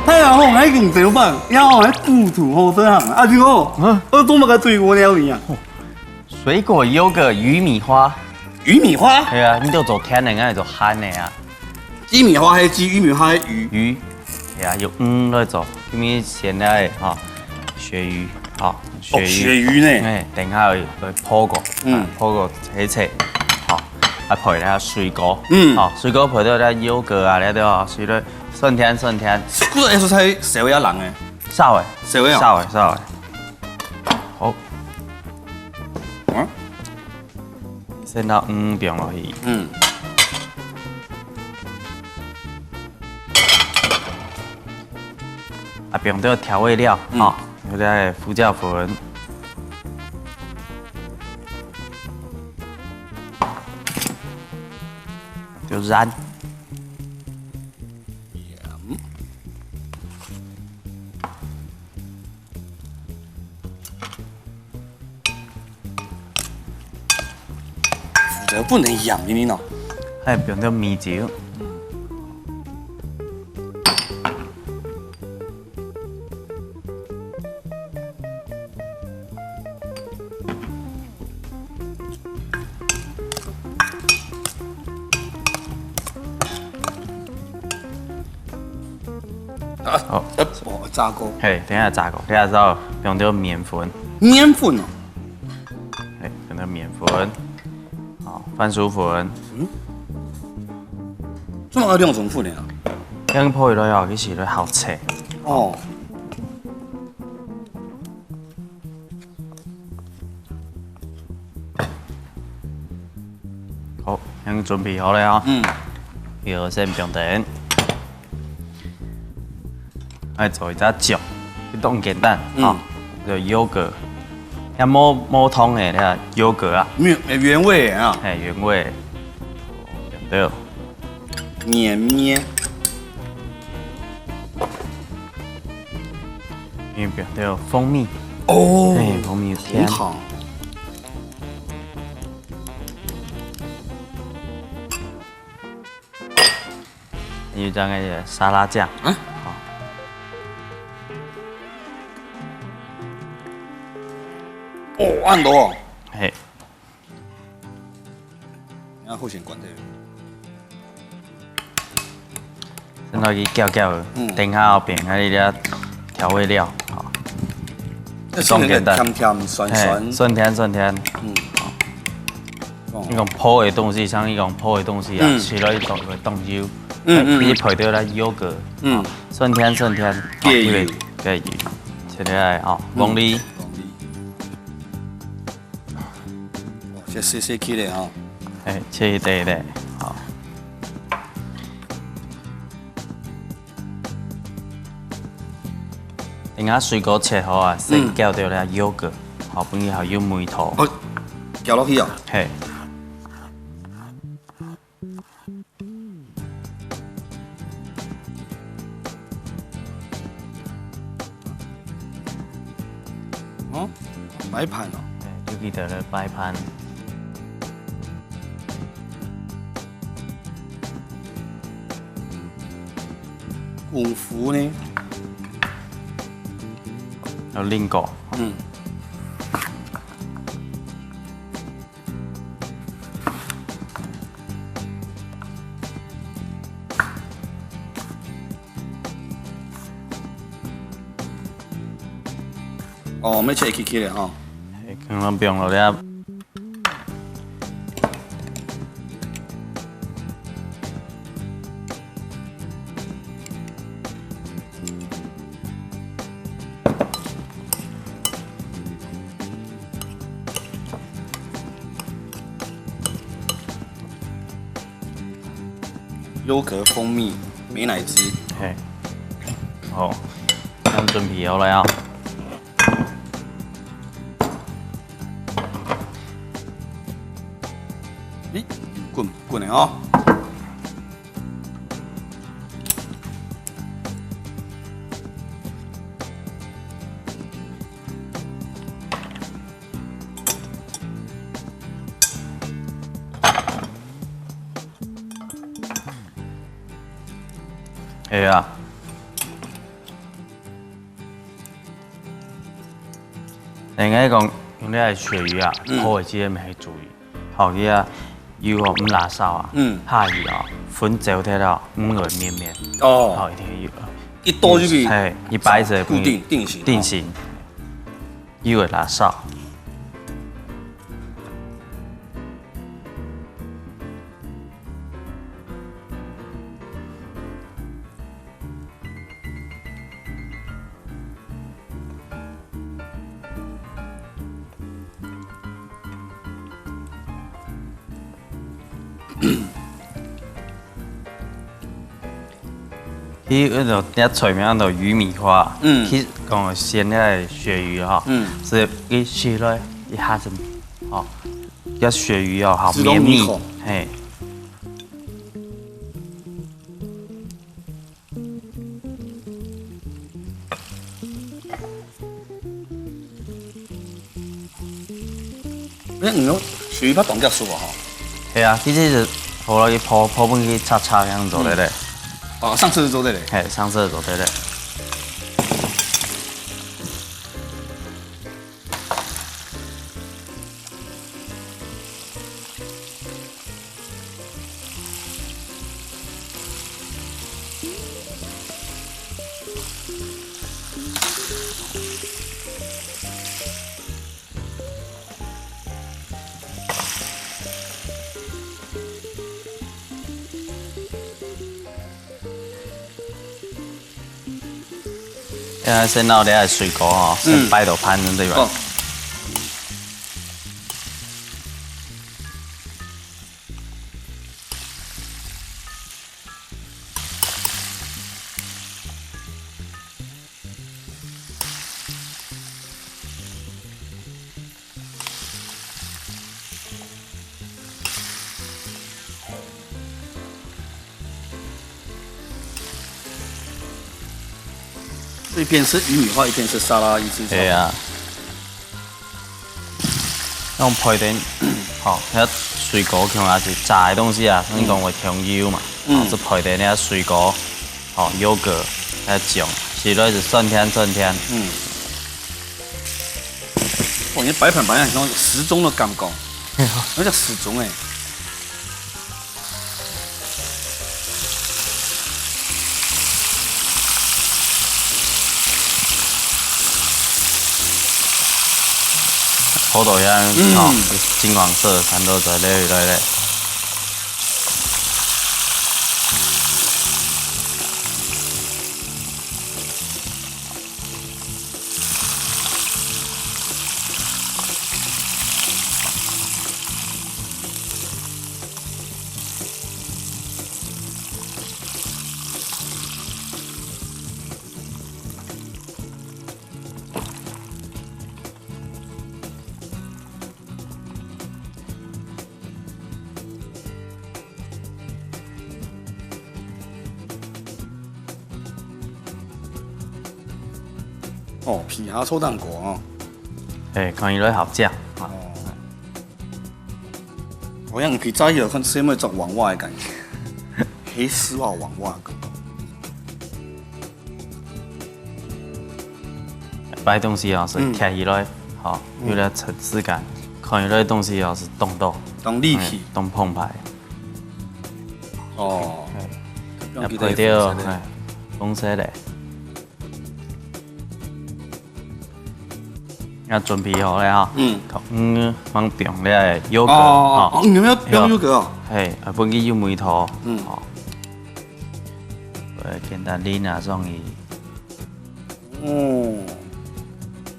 太阳吼，还用手棒，然后还故土后生行啊！这个，我多么个水果料理啊！水果有个鱼米花，鱼米花，系啊，你就做甜的，俺就做咸的啊。鸡米花还鸡，鱼米花还鱼。鱼，系啊，用来做，咁咪现在哈鳕鱼，好哦，鳕鱼呢？哎，等下会泡过，泡过切切，好，啊配咧水果，好，水果配到咧优格啊，咧对哦，水咧酸甜酸甜。嗰個藝術係社會一人嘅，稍微，社會啊，稍微，稍微，好，先到5邊落去，啊，邊都有調味料，哦，有啲胡椒粉。就燃。就不能養你喏。係用啲米酒。好，炸過。係，等下炸過，等下之後用啲麵粉。麵粉哦。係，用啲麵粉，好，番薯粉。做乜要兩種粉啊？咁配落又幾時都好食。哦。好，咁準備好了啊。然後先上電。來做一隻醬，一種簡單，就優格，要冇湯的咧，優格啊，原味啊，係原味，對，綿綿，邊邊都有蜂蜜，哦，係蜂蜜甜，好，有這個沙拉醬，哦，按到哦，係，然後先關掉。先落去攪攪，等下後邊嗰啲調味料，好，種簡單，甜甜酸酸，酸甜酸甜，一種泡的東西，像一種泡的東西啊，吃了一種會凍油，你配到咧優格，酸甜酸甜，芥油，芥油，切起來哦，鳳梨。先細起來哈，哎，切一塊的，好。等下水果切好啊，先攪掉咧優格，好，本以後有梅頭。哦，攪落去啊。嘿。哦，擺盤哦。就記得咧擺盤。功夫呢？有菱角。哦，咩切起嚟哈？可能不用了咧。優格、蜂蜜、美乃滋。嘿，好，咁準備好了啊。咦，滾的哦。係啊，另外讲用啲係鱈魚啊，破嘅啲咪係注意，好啲啊，要個唔辣手啊，下魚啊，粉酒睇到唔會綿綿，哦，好一定要。一刀就可以係一擺就固定定型。定型，要個辣手。佢嗰度一除名度魚米花，佢講鮮嘅鱈魚哈，所以佢食落一下子，哦，個鱈魚哦好綿密，嘿。你唔鱈魚不當腳數啊？係啊，佢就是好啦，佢破本佢擦擦咁做嚟咧。哦，上次是做的嘞。係上次做得咧。先攞啲係水果哦，先擺到盤對吧？一边是鱼米花，一边是沙拉，意思是。係啊。用配點，好，啲水果佢話是炸嘅東西啊，你講會香油嘛，就配點啲水果，哦，優格，啲醬，食落是酸甜酸甜。哇，你擺盤擺上像時鐘的感覺，那叫時鐘哎。好多樣，哦，金黃色產到在呢度咧。哦，皮下臭蛋果哦。誒，看伊咧合醬。我想佢早起來看是有冇做黃瓜嘅感覺，黑絲襪黃瓜嘅感覺。擺東西哦是貼起來，好有點層次感。看伊咧東西哦是動到，當立體，動澎湃。哦，一配到係紅色咧。要準備好咧哈，放冰咧優格，哦，你們要冰優格哦，係，本佢要梅頭，哦，簡單啲那種嘅，哦，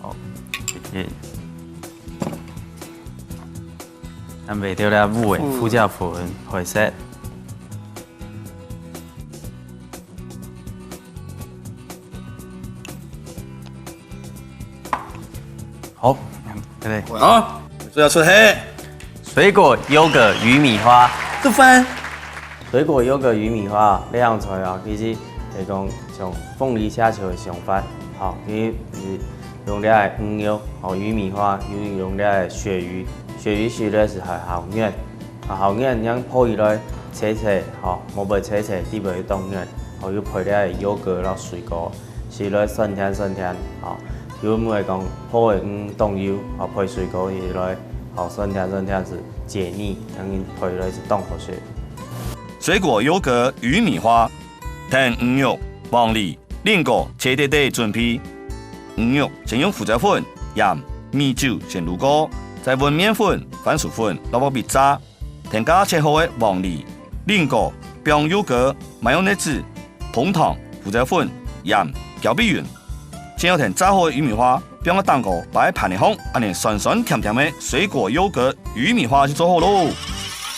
好，咱未掉咧烏嘅胡椒粉配色。好，对不对？啊，這要出黑，水果優格魚米花，這番水果優格魚米花呢樣菜啊，其實係講像鳳梨蝦球嘅上法，好，佢是用啲係魚油，好魚米花，又用啲係鱈魚，鱈魚食咧是係好軟，好軟，樣破起來切切，好，冇被切切，啲被凍軟，好要配啲係優格落水果，食落酸甜酸甜，好。有每讲好的冻油，好配水果也来，好酸甜子解腻，让你配来是冻好些。水果优格玉米花，添鱼肉、黄梨、莲果，切块块准备。鱼肉先用胡椒粉、盐、米酒先卤过，再混面粉、番薯粉、萝卜皮渣，添加切好的黄梨、莲果、冰优格、麻油奶子、红糖、胡椒粉、盐、搅拌匀。先要添炸好的玉米花，冰个蛋糕摆在盘里烘，安尼酸酸甜甜的水果优格玉米花就做好喽。